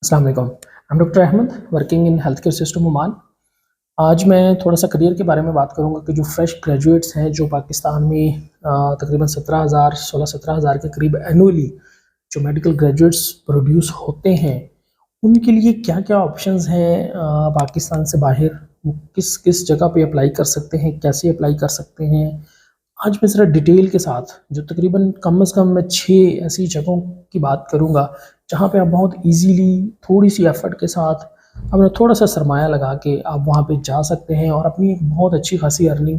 अस्सलाम वालेकुम। I am doctor Ahmed working in health care system Oman. आज मैं थोड़ा सा करियर के बारे में बात करूंगा कि जो फ्रेश ग्रेजुएट्स हैं जो पाकिस्तान में तकरीबन 17,000 16-17,000 के करीब एनुअली जो मेडिकल ग्रेजुएट्स प्रोड्यूस होते हैं, उनके लिए क्या क्या ऑप्शंस हैं पाकिस्तान से बाहर, वो किस किस जगह पे अप्लाई कर सकते हैं, कैसे अप्लाई कर सकते हैं। आज मैं ज़रा डिटेल के साथ जो तकरीबन कम से कम मैं 6 ऐसी जगहों की बात करूँगा जहाँ पे आप बहुत ईज़िली थोड़ी-सी एफ़र्ट के साथ अपना थोड़ा-सा सरमाया लगा के आप वहाँ पे जा सकते हैं और अपनी एक बहुत अच्छी खासी अर्निंग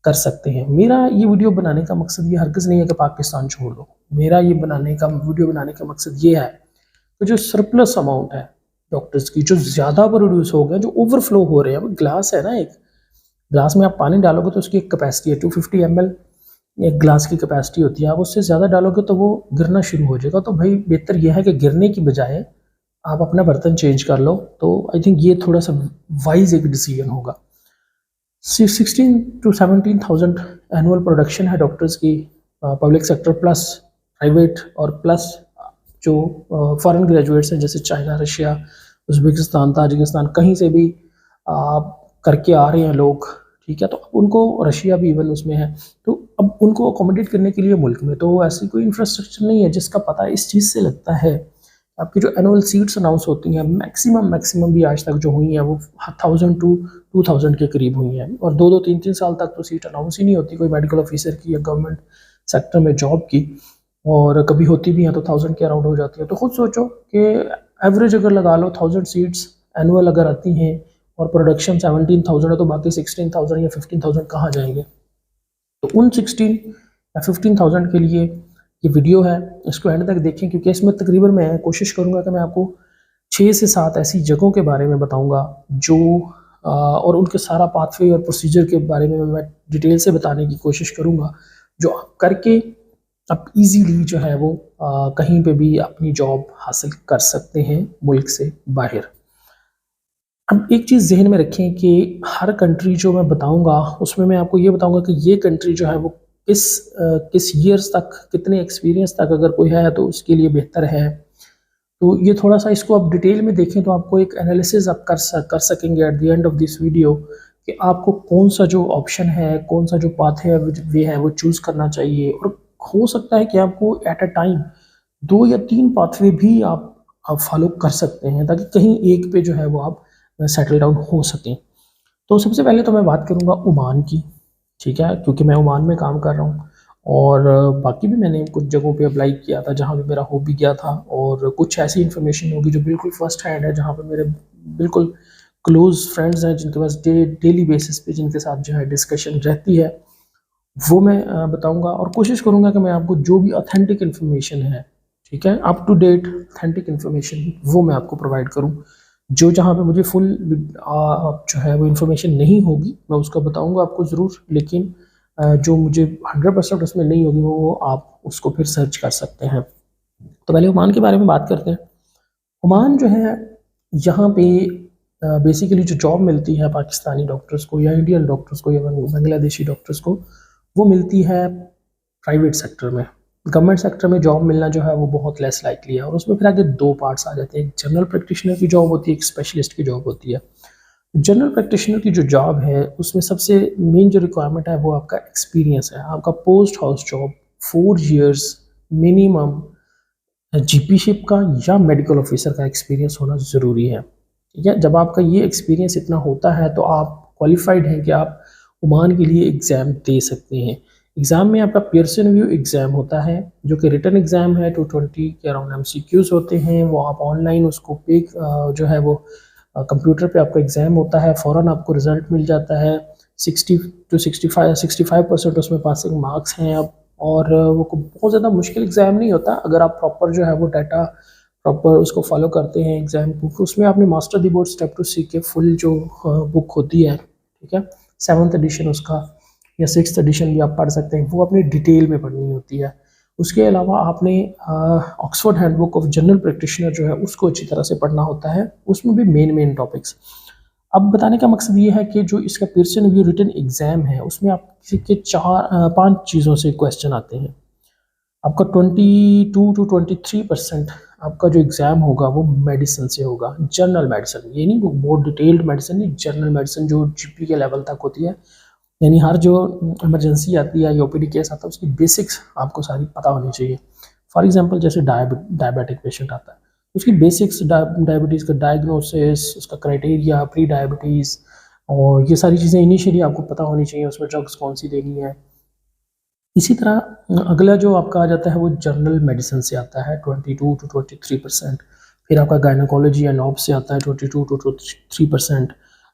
कर सकते हैं। मेरा ये वीडियो बनाने का मकसद ये हरगिज़ नहीं है कि पाकिस्तान छोड़ दो। मेरा ये वीडियो बनाने का मकसद ये है कि जो सरप्लस अमाउंट है डॉक्टर्स की, जो ज़्यादा प्रोड्यूस हो गए, जो ओवरफ्लो हो रहे हैं, वो ग्लास है ना, एक ग्लास में आप पानी डालोगे तो उसकी एक कैपेसिटी है 250 ml, एक ग्लास की कैपेसिटी होती है। आप उससे ज़्यादा डालोगे तो वो गिरना शुरू हो जाएगा। तो भाई बेहतर ये है कि गिरने की बजाय आप अपना बर्तन चेंज कर लो। तो आई थिंक ये थोड़ा सा वाइज एक डिसीजन होगा। 16 to 17,000 एनुअल प्रोडक्शन है डॉक्टर्स की, पब्लिक सेक्टर प्लस प्राइवेट और प्लस जो फॉरेन ग्रेजुएट्स हैं जैसे चाइना, रशिया, उज़्बेकिस्तान, ताजिकिस्तान, कहीं से भी करके आ रहे हैं लोग, ठीक है। तो अब उनको, रशिया भी इवन उसमें है, तो अब उनको अकोमोडेट करने के लिए मुल्क में तो ऐसी कोई इंफ्रास्ट्रक्चर नहीं है जिसका पता इस चीज़ से लगता है। आपकी जो एनुअल सीट्स अनाउंस होती हैं मैक्सिमम भी आज तक जो हुई हैं वो 1000 to 2000 के करीब हुई हैं, और 2-2 3-3 साल तक तो सीट अनाउंस ही नहीं होती कोई मेडिकल ऑफिसर की या गवर्नमेंट सेक्टर में जॉब की, और कभी होती भी हैं तो 1000 के अराउंड हो जाती है। तो खुद सोचो कि एवरेज अगर लगा लो 1000 सीट्स एनुअल अगर आती हैं और प्रोडक्शन 17,000 है, तो बाकी 16,000 या 15,000 कहाँ जाएंगे। तो उन 16 या 15,000 के लिए ये वीडियो है, इसको एंड तक देखें, क्योंकि इसमें तकरीबन मैं कोशिश करूँगा कि मैं आपको 6 से 7 ऐसी जगहों के बारे में बताऊँगा जो और उनके सारा पाथवे और प्रोसीजर के बारे में मैं डिटेल से बताने की कोशिश करूँगा, जो आप करके आप इजीली जो है वो कहीं पे भी अपनी जॉब हासिल कर सकते हैं मुल्क से बाहर। अब एक चीज़ ज़हन में रखें कि हर कंट्री जो मैं बताऊँगा उसमें मैं आपको ये बताऊँगा कि ये कंट्री जो है वो किस ईयर्स तक, कितने एक्सपीरियंस तक अगर कोई है तो उसके लिए बेहतर है। तो ये थोड़ा-सा इसको आप डिटेल में देखें तो आपको एक एनालिसिस आप कर सकेंगे at the end of this video कि आपको कौन-सा जो ऑप्शन है, कौन-सा जो पाथ है, वे है वो चूज़ करना चाहिए। और हो सकता है कि आपको एट अ टाइम 2 या 3 पाथवे भी आप फॉलो कर सकते हैं, ताकि कहीं एक पे जो है वो आप सेटल डाउन हो सकें। तो सबसे पहले तो मैं बात करूँगा ओमान की, ठीक है, क्योंकि मैं ओमान में काम कर रहा हूँ, और बाकी भी मैंने कुछ जगहों पे अप्लाई किया था जहाँ पे मेरा हो भी गया था, और कुछ ऐसी इन्फॉर्मेशन होगी जो बिल्कुल फर्स्ट हैंड है, जहाँ पे मेरे बिल्कुल क्लोज़ फ्रेंड्स हैं जिनके पास डेली बेसिस पे जिनके साथ जो है डिस्कशन रहती है, वो मैं बताऊँगा। और कोशिश करूँगा कि मैं आपको जो भी ऑथेंटिक इन्फॉर्मेशन है, ठीक है, up to date authentic information, वो मैं आपको प्रोवाइड करूँ। जो जहाँ पे मुझे फुल जो है वो इन्फॉर्मेशन नहीं होगी मैं उसको बताऊँगा आपको ज़रूर, लेकिन जो मुझे 100% उसमें नहीं होगी वो आप उसको फिर सर्च कर सकते हैं। तो पहले ओमान के बारे में बात करते हैं। ओमान जो है, यहाँ पे बेसिकली जो जॉब मिलती है पाकिस्तानी डॉक्टर्स को या इंडियन डॉक्टर्स को या बांग्लादेशी डॉक्टर्स को, वो मिलती है प्राइवेट सेक्टर में। गवर्नमेंट सेक्टर में जॉब मिलना जो है वो बहुत लेस लाइकली है, और उसमें फिर आगे 2 पार्ट्स आ जाते हैं। एक जनरल प्रैक्टिशनर की जॉब होती है, एक स्पेशलिस्ट की जॉब होती है। जनरल प्रैक्टिशनर की जो जॉब है उसमें सबसे मेन जो रिक्वायरमेंट है वो आपका एक्सपीरियंस है। आपका post house job 4 years minimum GPship का या मेडिकल ऑफिसर का एक्सपीरियंस होना ज़रूरी है, ठीक है। जब आपका ये एक्सपीरियंस इतना होता है तो आप क्वालिफाइड हैं कि आप ओमान के लिए एग्ज़ाम दे सकते हैं। एग्ज़ाम में आपका पियर्सन रिव्यू एग्ज़ाम होता है जो कि रिटन एग्ज़ाम है, 220 के अराउंड एमसीक्यूज़ होते हैं। वो आप ऑनलाइन उसको पे जो है वो कंप्यूटर पे आपका एग्ज़ाम होता है, फ़ौरन आपको रिज़ल्ट मिल जाता है। 60 to 65% उसमें पासिंग मार्क्स हैं अब, और वो बहुत ज़्यादा मुश्किल एग्ज़ाम नहीं होता अगर आप प्रॉपर जो है वो डाटा प्रॉपर उसको फॉलो करते हैं। एग्ज़ाम बुक उसमें आपने master the board step two C K full जो बुक होती है, ठीक है, 7th एडिशन उसका या 6th एडिशन भी आप पढ़ सकते हैं, वो अपनी डिटेल में पढ़नी होती है। उसके अलावा आपने Oxford handbook of general practitioner जो है उसको अच्छी तरह से पढ़ना होता है, उसमें भी मेन टॉपिक्स। अब बताने का मकसद ये है कि जो इसका पियर्सन रिव्यू रिटन एग्ज़ाम है उसमें आप किसी के 5 चीज़ों से क्वेश्चन आते हैं। आपका 22 to 23% आपका जो एग्ज़ाम होगा वो मेडिसिन से होगा, जनरल मेडिसिन, ये नहीं बहुत डिटेल्ड मेडिसिन नहीं, जनरल मेडिसिन जो जीपी के लेवल तक होती है। यानी हर जो इमरजेंसी आती है या ओपीडी केस आता है उसकी बेसिक्स आपको सारी पता होनी चाहिए। फॉर एग्जांपल जैसे डायबिटिक पेशेंट आता है, उसकी बेसिक्स डायबिटीज़ का डायग्नोसिस, उसका क्राइटेरिया, प्री डायबिटीज़ और ये सारी चीज़ें इनिशियली आपको पता होनी चाहिए, उसमें ड्रग्स कौन सी देनी है। इसी तरह अगला जो आपका आ जाता है वो जनरल मेडिसिन से आता है 22 to 23%। फिर आपका गायनोकोलॉजी या नॉब से आता है 22 to 23%।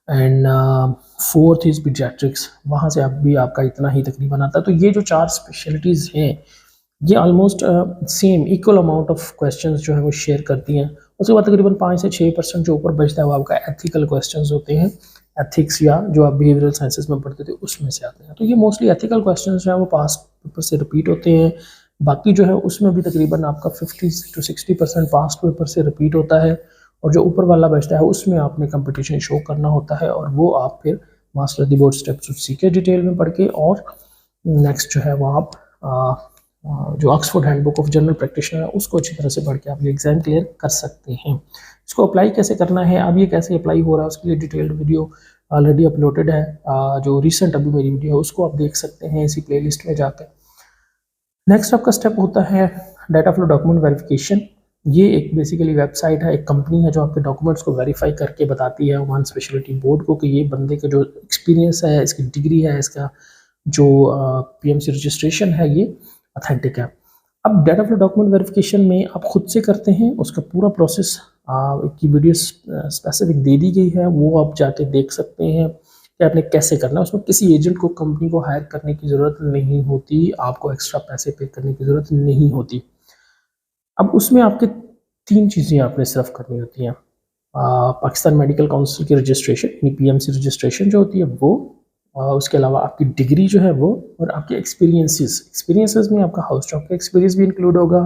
And fourth is paediatrics, वहाँ से आप भी आपका इतना ही तकरीबन आता है। तो ये जो 4 स्पेशलिटीज़ हैं ये almost same equal amount of questions जो है वो शेयर करती हैं। उसके बाद तकरीबन 5 से 6% जो ऊपर बचता है वो आपका एथिकल क्वेश्चंस होते हैं, एथिक्स या जो आप बिहेवियरल साइंसेस में पढ़ते थे उसमें से आते हैं। तो ये मोस्टली एथिकल क्वेश्चंस जो है वो पास्ट पेपर से रिपीट होते हैं। बाकी जो है उसमें भी तकरीबन आपका 50 to 60% पास्ट पेपर से रिपीट होता है और जो ऊपर वाला बचता है उसमें आपने कंपटीशन शो करना होता है और वो आप फिर मास्टर द बोर्ड स्टेप्स सीख के डिटेल में पढ़ के और नेक्स्ट जो है वो आप जो Oxford handbook of general practitioner है उसको अच्छी तरह से पढ़ के आप ये एग्ज़ाम क्लियर कर सकते हैं। इसको अप्लाई कैसे करना है, अब ये कैसे अप्लाई हो रहा है उसके लिए डिटेल्ड वीडियो ऑलरेडी अपलोडेड है। जो रिसेंट अभी मेरी वीडियो है उसको आप देख सकते हैं इसी प्लेलिस्ट में जाकर। नेक्स्ट आपका स्टेप होता है डाटा फ्लो डॉक्यूमेंट वेरिफिकेशन। ये एक बेसिकली वेबसाइट है, एक कंपनी है जो आपके डॉक्यूमेंट्स को वेरीफाई करके बताती है ओमान स्पेशलिटी बोर्ड को कि ये बंदे का जो एक्सपीरियंस है, इसकी डिग्री है, इसका जो पीएमसी रजिस्ट्रेशन है ये ऑथेंटिक है। अब डाटा फ्लो डॉक्यूमेंट वेरिफिकेशन में आप खुद से करते हैं, उसका पूरा प्रोसेस की वीडियो स्पेसिफिक दे दी गई है, वो आप जाके देख सकते हैं कि आपने कैसे करना है। उसमें किसी एजेंट को, कंपनी को हायर करने की ज़रूरत नहीं होती, आपको एक्स्ट्रा पैसे पे करने की ज़रूरत नहीं होती। अब उसमें आपके 3 चीज़ें आपने सिर्फ करनी होती हैं। पाकिस्तान मेडिकल काउंसिल की रजिस्ट्रेशन यानी पीएमसी रजिस्ट्रेशन जो होती है वो, उसके अलावा आपकी डिग्री जो है वो, और आपके एक्सपीरियंसेस में आपका हाउस जॉब का एक्सपीरियंस भी इंक्लूड होगा।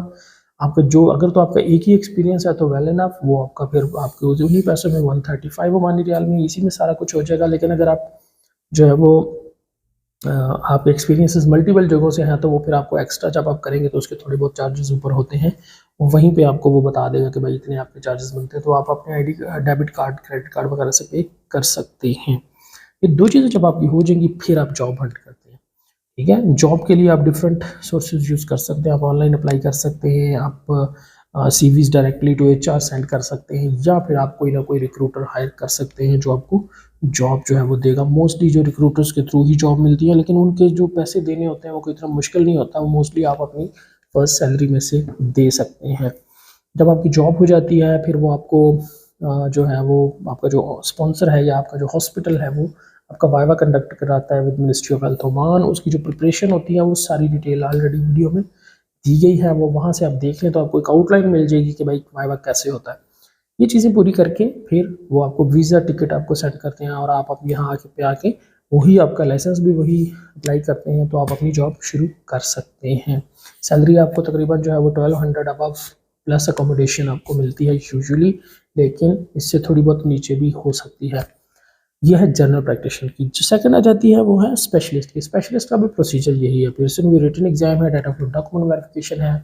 आपका जो अगर तो आपका एक ही एक्सपीरियंस है तो वेल एनफ, वो आपका फिर आपके उन्हीं पैसों में 135 ओमानी रियाल में इसी में सारा कुछ हो जाएगा। लेकिन अगर आप जो है वो आप एक्सपीरियंसेस मल्टीपल जगहों से हैं तो वो फिर आपको एक्स्ट्रा जब आप करेंगे तो उसके थोड़े बहुत चार्जेस ऊपर होते हैं, वहीं पे आपको वो बता देगा कि भाई इतने आपके चार्जेस बनते हैं, तो आप अपने ID, debit card, credit card वगैरह से पे कर सकते हैं। ये 2 चीज़ें जब आपकी हो जाएंगी फिर आप जॉब हंट करते हैं। ठीक है, जॉब के लिए आप डिफरेंट सोर्सेज यूज़ कर सकते हैं, आप ऑनलाइन अप्लाई कर सकते हैं, आप CVs directly to HR send कर सकते हैं, या फिर आप कोई ना कोई रिक्रूटर हायर कर सकते हैं जो आपको जॉब जो है वो देगा। मोस्टली जो रिक्रूटर्स के थ्रू ही जॉब मिलती है, लेकिन उनके जो पैसे देने होते हैं वो कोई इतना मुश्किल नहीं होता, वो मोस्टली आप अपनी फर्स्ट सैलरी में से दे सकते हैं। जब आपकी जॉब हो जाती है फिर वो आपको जो है वो आपका जो स्पॉन्सर है या आपका जो हॉस्पिटल है वो आपका वाइवा कंडक्ट कराता है with ministry of health Oman. उसकी जो प्रिपरेशन होती है वो सारी डिटेल ऑलरेडी वीडियो में दी गई है, वो वहाँ से आप देख लें तो आपको एक आउटलाइन मिल जाएगी कि भाई वाइवा कैसे होता है। ये चीज़ें पूरी करके फिर वो आपको वीज़ा टिकट आपको सेंड करते हैं और आप अब यहाँ आके वही आपका लाइसेंस भी वही अप्लाई करते हैं, तो आप अपनी जॉब शुरू कर सकते हैं। सैलरी आपको तकरीबन जो है वो 1200 अबव प्लस अकोमोडेशन आपको मिलती है यूजुअली, लेकिन इससे थोड़ी बहुत नीचे भी हो सकती है। यह है जनरल प्रैक्टिशनर की। जो सेकंड आ जाती है वो है स्पेशलिस्ट की। स्पेशलिस्ट का भी प्रोसीजर यही है, फिर भी रिटन एग्जाम है, डाटा फ्लो डॉक्यूमेंट वेरिफिकेशन है,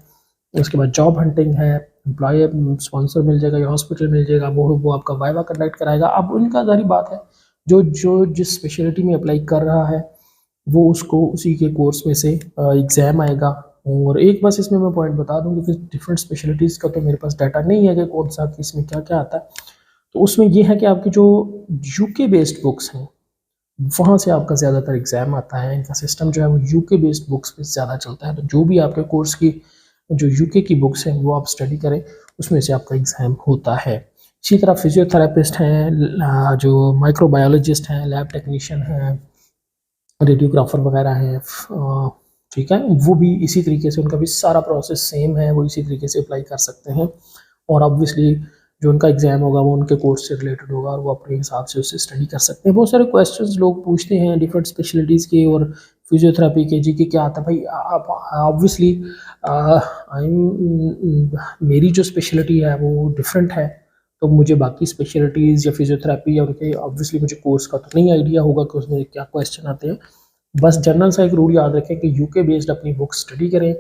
उसके बाद जॉब हंटिंग है, एम्प्लॉयर स्पॉन्सर मिल जाएगा या हॉस्पिटल मिल जाएगा, वो आपका वाइवा कंडक्ट कराएगा। अब उनका जारी बात है जो जो जिस स्पेशलिटी में अप्लाई कर रहा है वो उसको उसी के कोर्स में से एग्ज़ाम आएगा। और एक बस इसमें मैं पॉइंट बता दूँ कि डिफरेंट स्पेशलिटीज़ का तो मेरे पास डाटा नहीं है कि कौन सा किसमें क्या क्या आता है, तो उसमें यह है कि आपकी जो यूके बेस्ड बुक्स हैं वहाँ से आपका ज़्यादातर एग्ज़ाम आता है। इनका सिस्टम जो है वो यूके बेस्ड बुक्स पे ज़्यादा चलता है, तो जो भी आपके कोर्स की जो यूके की बुक्स हैं वो आप स्टडी करें, उसमें से आपका एग्ज़ाम होता है। इसी तरह फिजियोथेरेपिस्ट हैं, जो माइक्रोबायोलॉजिस्ट हैं, लैब टेक्नीशियन हैं, रेडियोग्राफर वगैरह हैं, ठीक है, वो भी इसी तरीके से, उनका भी सारा प्रोसेस सेम है, वो इसी तरीके से अप्लाई कर सकते हैं। और ऑब्वियसली जो उनका एग्ज़ाम होगा वो उनके कोर्स से रिलेटेड होगा और वो अपने हिसाब से उससे स्टडी कर सकते हैं। बहुत सारे क्वेश्चंस लोग पूछते हैं डिफरेंट स्पेशलिटीज़ के और फिजियोथेरेपी के, जी के क्या आता है भाई। आप ऑब्वियसली मेरी जो स्पेशलिटी है वो डिफरेंट है, तो मुझे बाकी स्पेशलिटीज़ या फिजियोथेरेपी या उनके ऑब्वियसली मुझे कोर्स का तो नहीं आइडिया होगा कि उसमें क्या क्वेश्चन आते हैं। बस जनरल सा एक रूल याद रखें कि यूके बेस्ड अपनी बुक स्टडी करें,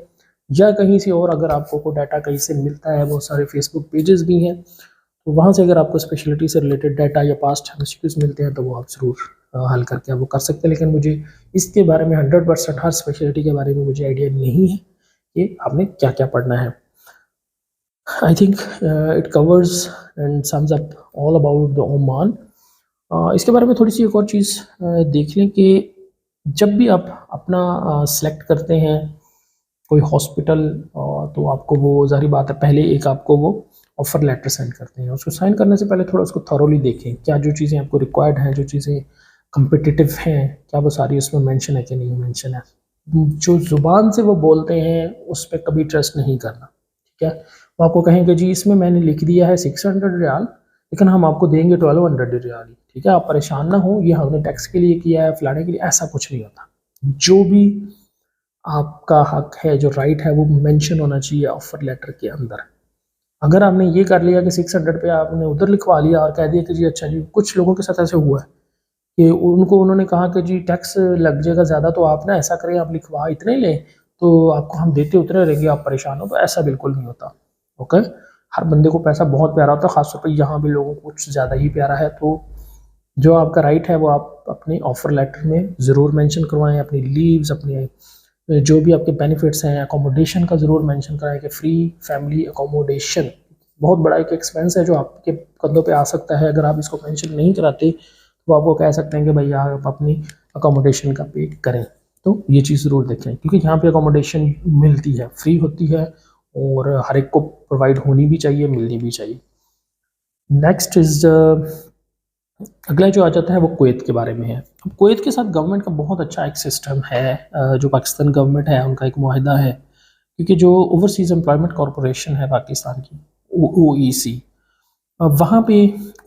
या कहीं से और अगर आपको कोई डाटा कहीं से मिलता है, बहुत सारे फेसबुक पेजेस भी हैं, तो वहाँ से अगर आपको स्पेशलिटी से रिलेटेड डाटा या पास्ट एमसीक्यूज मिलते हैं तो वो आप ज़रूर हल करके आप वो कर सकते हैं। लेकिन मुझे इसके बारे में 100% हर स्पेशलिटी के बारे में मुझे आइडिया नहीं है कि आपने क्या क्या पढ़ना है। I think it covers and sums up all about the Oman. इसके बारे में थोड़ी सी एक और चीज़ देख लें कि जब भी आप अपना सेलेक्ट करते हैं कोई हॉस्पिटल, तो आपको वो ज़ाहिर बात है पहले एक आपको वो ऑफ़र लेटर सेंड करते हैं। उसको साइन करने से पहले थोड़ा उसको थॉरोली देखें, क्या जो चीज़ें आपको रिक्वायर्ड हैं, जो चीज़ें कॉम्पिटिटिव हैं, क्या वो सारी उसमें मेंशन है कि नहीं मेंशन है। जो ज़ुबान से वो बोलते हैं उस पे कभी ट्रस्ट नहीं करना, ठीक है। वो आपको कहेंगे जी इसमें मैंने लिख दिया है 600 रियाल, लेकिन हम आपको देंगे 1200 रियाल ही, ठीक है। आप परेशान ना हो, ये हमने टैक्स के लिए किया है, फलाने के लिए, ऐसा कुछ नहीं होता। जो भी आपका हक है, जो राइट है, वो मेंशन होना चाहिए ऑफर लेटर के अंदर। अगर आपने ये कर लिया कि 600 पे आपने उधर लिखवा लिया और कह दिया कि जी अच्छा जी, कुछ लोगों के साथ ऐसे हुआ है कि उन्होंने कहा कि जी टैक्स लग जाएगा ज़्यादा, तो आप ना ऐसा करें, आप लिखवा इतने लें तो आपको हम देते उतने रहेंगे, आप परेशान हो। तो ऐसा बिल्कुल नहीं होता, ओके। हर बंदे को पैसा बहुत प्यारा होता है, ख़ासतौर पर यहाँ भी लोगों को कुछ ज़्यादा ही प्यारा है। तो जो आपका राइट है वो आप अपने ऑफर लेटर में ज़रूर मेंशन करवाएं, अपनी लीव्स, अपने जो भी आपके बेनिफिट्स हैं, अकोमोडेशन का ज़रूर मेंशन कराएं कि फ्री फैमिली अकोमोडेशन बहुत बड़ा एक एक्सपेंस है जो आपके कंधों पे आ सकता है। अगर आप इसको मेंशन नहीं कराते तो आप वो कह सकते हैं कि भैया आप अपनी अकोमोडेशन का पे करें। तो ये चीज़ ज़रूर देखें, क्योंकि यहाँ पे अकोमोडेशन मिलती है, फ्री होती है और हर एक को प्रोवाइड होनी भी चाहिए, मिलनी भी चाहिए। नेक्स्ट इज़ अगला जो आ जाता है वो कुवैत के बारे में है। अब कुवैत के साथ गवर्नमेंट का बहुत अच्छा एक सिस्टम है, जो पाकिस्तान गवर्नमेंट है उनका एक मुआहिदा है, क्योंकि जो ओवरसीज़ एम्प्लॉयमेंट कॉरपोरेशन है पाकिस्तान की, OEC, वहाँ पे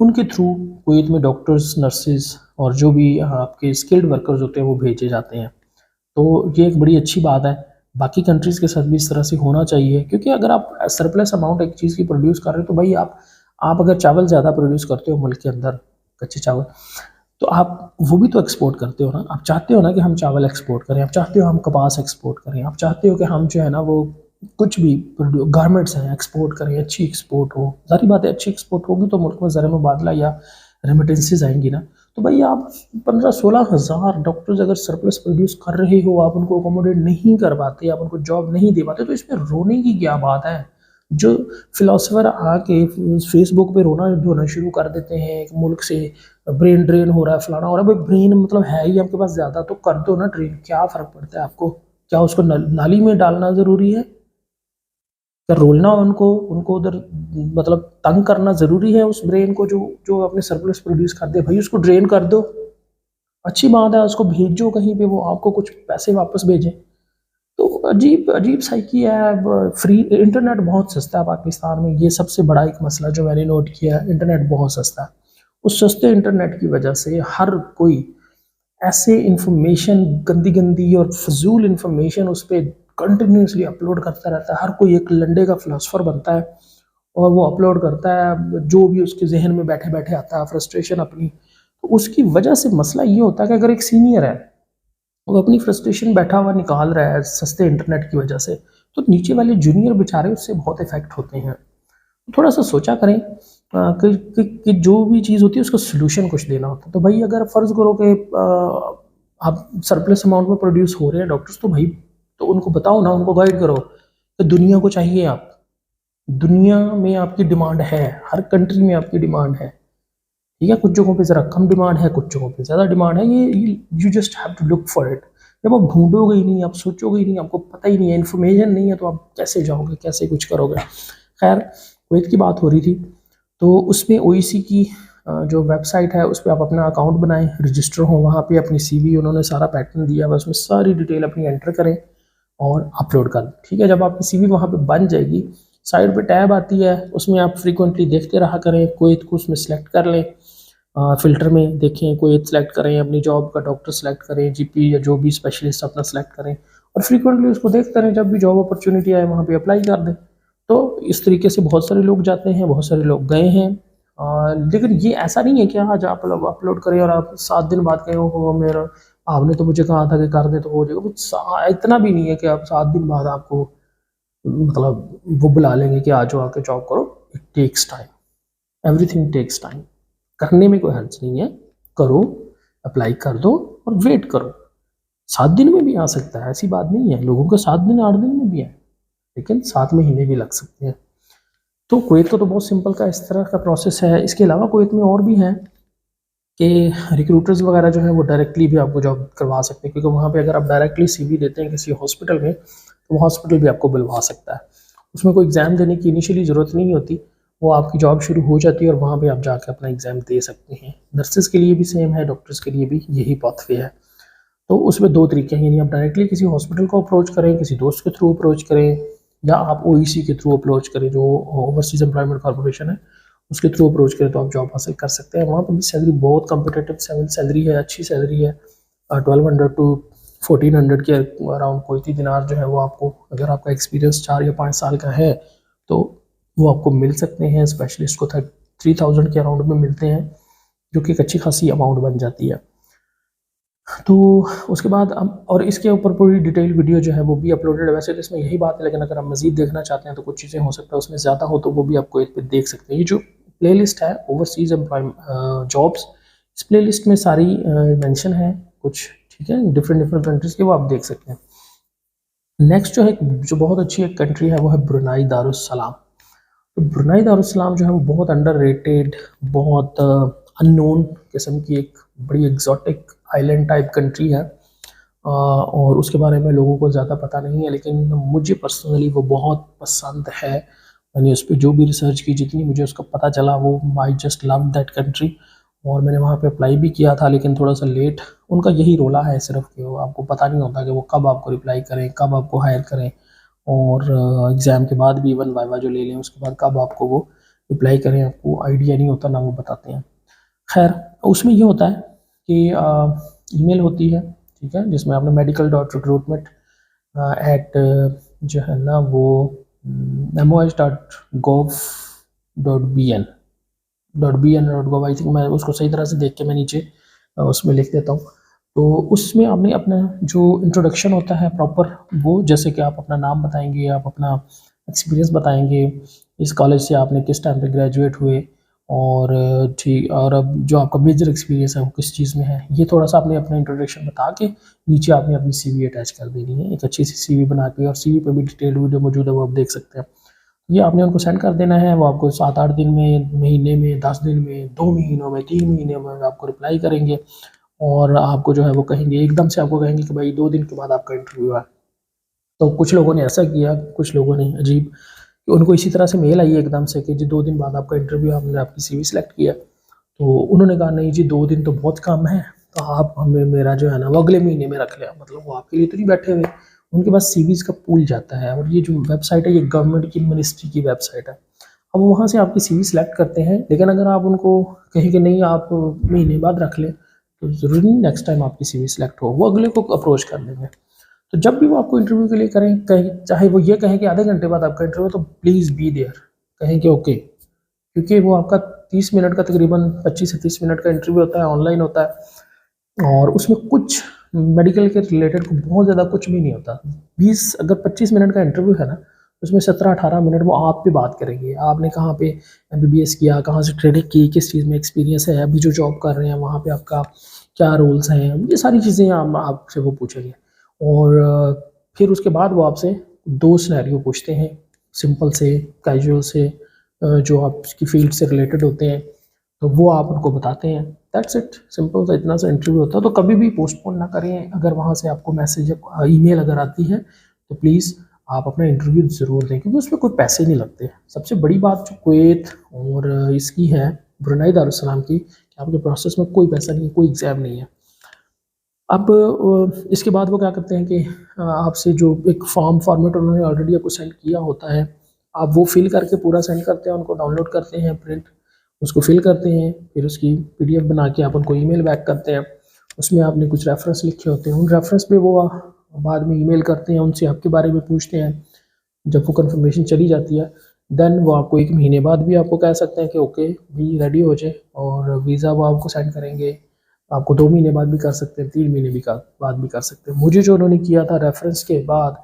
उनके थ्रू कुवैत में डॉक्टर्स, नर्सेज और जो भी आपके स्किल्ड वर्कर्स होते हैं वो भेजे जाते हैं। तो ये एक बड़ी अच्छी बात है। बाकी कंट्रीज़ के साथ भी इस तरह से होना चाहिए, क्योंकि अगर आप सरप्लस अमाउंट एक चीज़ की प्रोड्यूस कर रहे हो तो भाई आप अगर चावल ज़्यादा प्रोड्यूस करते हो मुल्क के अंदर, कच्चे चावल, तो आप वो भी तो एक्सपोर्ट करते हो ना। आप चाहते हो ना कि हम चावल एक्सपोर्ट करें, आप चाहते हो हम कपास एक्सपोर्ट करें, आप चाहते हो कि हम जो है ना वो कुछ भी गारमेंट्स हैं एक्सपोर्ट करें, अच्छी एक्सपोर्ट हो। सारी बातें अच्छी एक्सपोर्ट होगी तो मुल्क में ज़र मुबादला या रेमिटेंसेज आएंगी ना। तो भाई आप 15-16 हज़ार डॉक्टर्स अगर सरप्लस प्रोड्यूस कर रहे हो, आप उनको अकोमोडेट नहीं कर पाते, आप उनको जॉब नहीं दे पाते, तो इसमें रोने की क्या बात है। जो फिलोसफर आके फेसबुक पे रोना धोना शुरू कर देते हैं एक मुल्क से ब्रेन ड्रेन हो रहा है, फलाना हो रहा है, भाई ब्रेन मतलब है ही आपके पास ज़्यादा, तो कर दो ना ड्रेन, क्या फ़र्क पड़ता है आपको। क्या उसको नाली में डालना ज़रूरी है, क्या रोलना उनको उनको उधर मतलब तंग करना ज़रूरी है उस ब्रेन को जो जो अपने सरप्लस प्रोड्यूस कर दे। भाई उसको ड्रेन कर दो, अच्छी बात है, उसको भेजो कहीं पे, वो आपको कुछ पैसे वापस भेजें। तो अजीब अजीब साइकी है। फ्री इंटरनेट बहुत सस्ता है पाकिस्तान में, ये सबसे बड़ा एक मसला जो मैंने नोट किया है, इंटरनेट बहुत सस्ता है। उस सस्ते इंटरनेट की वजह से हर कोई ऐसे इंफॉर्मेशन, गंदी गंदी और फजूल इंफॉर्मेशन उस पर कंटिन्यूसली अपलोड करता रहता है। हर कोई एक लंडे का फिलोसफर बनता है और वो अपलोड करता है जो भी उसके जहन में बैठे बैठे आता है, फ्रस्ट्रेशन अपनी। तो उसकी वजह से मसला ये होता है कि अगर एक सीनियर है वो अपनी फ्रस्ट्रेशन बैठा हुआ निकाल रहा है सस्ते इंटरनेट की वजह से, तो नीचे वाले जूनियर बेचारे उससे बहुत इफेक्ट होते हैं। थोड़ा सा सोचा करें कि जो भी चीज़ होती है उसका सोल्यूशन कुछ देना होता है। तो भाई अगर फ़र्ज़ करो कि आप सरप्लस अमाउंट में प्रोड्यूस हो रहे हैं डॉक्टर्स, तो भाई तो उनको बताओ ना, उनको गाइड करो कि दुनिया को चाहिए आप, दुनिया में आपकी डिमांड है, हर कंट्री में आपकी डिमांड है, ठीक है। कुछ जगहों पे ज़रा कम डिमांड है, कुछ जगहों पे ज़्यादा डिमांड है। ये you just have to look for it. जब आप ढूंढोगे ही नहीं, आप सोचोगे ही नहीं, आपको पता ही नहीं है, इन्फॉर्मेशन नहीं है, तो आप कैसे जाओगे, कैसे कुछ करोगे। खैर कुवैत की बात हो रही थी, तो उसमें ओईसी की जो वेबसाइट है उस पर आप अपना अकाउंट बनाएं, रजिस्टर हो वहाँ पे, अपनी सीवी उन्होंने सारा पैटर्न दिया है, उसमें सारी डिटेल अपनी एंटर करें और अपलोड कर दें, ठीक है। जब आपकी सीवी वहाँ पे बन जाएगी, साइड पे टैब आती है, उसमें आप फ्रीक्वेंटली देखते रहा करें, कुवैत को उसमें सेलेक्ट कर लें, फ़िल्टर में देखें, कुवैत सेलेक्ट करें, अपनी जॉब का डॉक्टर सेलेक्ट करें, जीपी या जो भी स्पेशलिस्ट अपना सेलेक्ट करें और फ्रीक्वेंटली उसको देखते रहें, जब भी जॉब अपॉर्चुनिटी आए वहाँ पे अप्लाई कर दें। तो इस तरीके से बहुत सारे लोग जाते हैं, बहुत सारे लोग गए हैं। लेकिन ये ऐसा नहीं है कि आज आप लोग अपलोड करें और आप 7 दिन बाद कहें हो मेरा, आपने तो मुझे कहा था कि कर दे तो हो जाएगा। इतना भी नहीं है कि आप 7 दिन बाद आपको मतलब वो बुला लेंगे कि आ जाओ आके जॉब करो। It takes time, everything takes time. करने में कोई हर्ज नहीं है, करो, अप्लाई कर दो और वेट करो। 7 दिन में भी आ सकता है, ऐसी बात नहीं है। लोगों को 7 दिन 8 दिन में भी है, लेकिन 7 महीने भी लग सकते हैं। तो कुवैत का तो बहुत सिंपल का इस तरह का प्रोसेस है। इसके अलावा कुवैत में और भी है कि रिक्रूटर्स वगैरह जो है वो डायरेक्टली भी आपको जॉब करवा सकते हैं, क्योंकि वहाँ पे अगर आप डायरेक्टली सीवी देते हैं किसी हॉस्पिटल में, तो वो हॉस्पिटल भी आपको बुलवा सकता है। उसमें कोई एग्ज़ाम देने की इनिशियली ज़रूरत नहीं होती, वो आपकी जॉब शुरू हो जाती है और वहाँ पे आप जाके अपना एग्ज़ाम दे सकते हैं। नर्सेज़ के लिए भी सेम है, डॉक्टर्स के लिए भी यही पाथवे है। तो उसमें 2 तरीके हैं, यानी आप डायरेक्टली किसी हॉस्पिटल को अप्रोच करें, किसी दोस्त के थ्रू अप्रोच करें, या आप ओईसी के थ्रू अप्रोच करें, जो ओवरसीज़ एम्प्लॉयमेंट कॉर्पोरेशन है, उसके थ्रू अप्रोच करें तो आप जॉब हासिल कर सकते हैं। वहाँ पर भी सैलरी बहुत कम्पिटेटिव सैलरी है, अच्छी सैलरी है। 1200 टू 1400 के अराउंड कोई दिनार जो है वो आपको, अगर आपका एक्सपीरियंस 4 या 5 साल का है, तो वो आपको मिल सकते हैं। स्पेशलिस्ट को 3000 के अराउंड में मिलते हैं, जो कि एक अच्छी खासी अमाउंट बन जाती है। तो उसके बाद अब, और इसके ऊपर पूरी डिटेल वीडियो जो है वो भी अपलोडेड है। वैसे तो इसमें यही बात है, लेकिन अगर आप मज़ीद देखना चाहते हैं तो कुछ चीज़ें हो सकता है उसमें ज़्यादा हो, तो वो भी आपको एक पे देख सकते हैं। ये जो प्लेलिस्ट है ओवरसीज़ एम्प्लॉयमेंट जॉब्स, इस प्लेलिस्ट में सारी मेंशन है कुछ, ठीक है, डिफरेंट डिफरेंट कंट्रीज़ के, वो आप देख सकते हैं। नेक्स्ट जो है, जो बहुत अच्छी एक कंट्री है, वो है ब्रुनाई दारुस्सलाम। तो ब्रुनाई दारुस्सलाम जो है वो बहुत अंडररेटेड, बहुत अननोन किस्म की एक बड़ी एग्जॉटिक आइलैंड टाइप कंट्री है। और उसके बारे में लोगों को ज़्यादा पता नहीं है, लेकिन मुझे पर्सनली वो बहुत पसंद है। मैंने उस पर जो भी रिसर्च की, जितनी मुझे उसका पता चला, वो I just love that country. और मैंने वहाँ पे अप्लाई भी किया था, लेकिन थोड़ा सा लेट। उनका यही रोला है सिर्फ कि वो आपको पता नहीं होता कि वो कब आपको रिप्लाई करें, कब आपको हायर करें, और एग्ज़ाम के बाद भी इवन वाइवा जो ले लें उसके बाद कब आपको वो रिप्लाई करें, आपको आइडिया नहीं होता, ना वो बताते हैं। खैर, उसमें ये होता है कि ईमेल होती है, ठीक है, जिसमें आपने medical.recruitment एट जो है ना वो moh.gov.bn आई थिंक, मैं उसको सही तरह से देख के मैं नीचे उसमें लिख देता हूँ। तो उसमें आपने अपना जो इंट्रोडक्शन होता है प्रॉपर, वो जैसे कि आप अपना नाम बताएंगे, आप अपना एक्सपीरियंस बताएंगे, इस कॉलेज से आपने किस टाइम पे ग्रेजुएट हुए, और ठीक, और अब जो आपका मेजर एक्सपीरियंस है वो किस चीज़ में है, ये थोड़ा सा आपने अपना इंट्रोडक्शन बता के नीचे आपने अपनी सीवी अटैच कर देनी है, एक अच्छी सी सीवी बना के। और सीवी पे भी डिटेल्ड वीडियो मौजूद है, वो आप देख सकते हैं। ये आपने उनको सेंड कर देना है, वो आपको 7-8 दिन में, महीने में, 10 दिन में, 2 महीनों में, 3 महीने में आपको रिप्लाई करेंगे। और आपको जो है वो कहेंगे, एकदम से आपको कहेंगे कि भाई 2 दिन के बाद आपका इंटरव्यू है। तो कुछ लोगों ने ऐसा किया, कुछ लोगों ने अजीब, कि उनको इसी तरह से मेल आई एकदम से कि जी 2 दिन बाद आपका इंटरव्यू, हमने आपकी सीवी सेलेक्ट किया। तो उन्होंने कहा नहीं जी, 2 दिन तो बहुत कम है, तो आप हमें मेरा जो है ना वो अगले महीने में रख लिया। मतलब वो आपके लिए तो नहीं बैठे हुए, उनके पास सीवीज़ का पूल जाता है। और ये जो वेबसाइट है, ये गवर्नमेंट की मिनिस्ट्री की वेबसाइट है। अब वहाँ से आपकी सीवी सेलेक्ट करते हैं, लेकिन अगर आप उनको कहें कि नहीं आप महीने बाद रख लें, तो ज़रूरी नहीं नेक्स्ट टाइम आपकी सीवी सेलेक्ट हो, वो अगले को अप्रोच कर लेंगे। तो जब भी वो आपको इंटरव्यू के लिए करें, कहें, चाहे वो ये कहें कि आधे घंटे बाद आपका इंटरव्यू, तो प्लीज़ बी देयर, कहें कि ओके। क्योंकि वो आपका 30 मिनट का, तकरीबन 25 से 30 मिनट का इंटरव्यू होता है, ऑनलाइन होता है। और उसमें कुछ मेडिकल के रिलेटेड को बहुत ज़्यादा कुछ भी नहीं होता। 20 अगर 25 मिनट का इंटरव्यू है ना, उसमें 17-18 मिनट वो आप पे बात करेंगे, आपने कहाँ पे एमबीबीएस किया, कहाँ से ट्रेनिंग की, किस चीज़ में एक्सपीरियंस है, अभी जो जॉब कर रहे हैं वहाँ पे आपका क्या रोल्स हैं, ये सारी चीज़ें आपसे वो पूछेंगे। और फिर उसके बाद वो आपसे 2 सिनेरियो पूछते हैं, सिंपल से, कैजुअल से, जो आपकी फील्ड से रिलेटेड होते हैं, तो वो आप उनको बताते हैं। दैट्स इट, सिंपल सा इतना सा इंटरव्यू होता है। तो कभी भी पोस्टपोन ना करें। अगर वहाँ से आपको मैसेज या ईमेल अगर आती है, तो प्लीज़ आप अपना इंटरव्यू ज़रूर दें, क्योंकि उसमें कोई पैसे नहीं लगते। सबसे बड़ी बात जो कुवैत और इसकी है, ब्रुनाई दारुस्सलाम की, कि आपके प्रोसेस में कोई पैसा नहीं है, कोई एग्ज़ाम नहीं है। अब इसके बाद वो क्या करते हैं कि आपसे जो एक फॉर्मेट उन्होंने ऑलरेडी आपको सेंड किया होता है, आप वो फिल करके पूरा सेंड करते हैं, उनको डाउनलोड करते हैं, प्रिंट उसको फिल करते हैं, फिर उसकी पीडीएफ बना के आप उनको ईमेल बैक करते हैं। उसमें आपने कुछ रेफरेंस लिखे होते हैं, उन रेफरेंस पे वो बाद में ईमेल करते हैं, उनसे आपके बारे में पूछते हैं। जब वो कंफर्मेशन चली जाती है, देन वो आपको 1 महीने बाद भी आपको कह सकते हैं कि ओके भाई रेडी हो जाए, और वीज़ा वो आपको सेंड करेंगे। आपको 2 महीने बाद भी कर सकते हैं, 3 महीने भी बाद भी कर सकते हैं। मुझे जो उन्होंने किया था रेफरेंस के बाद,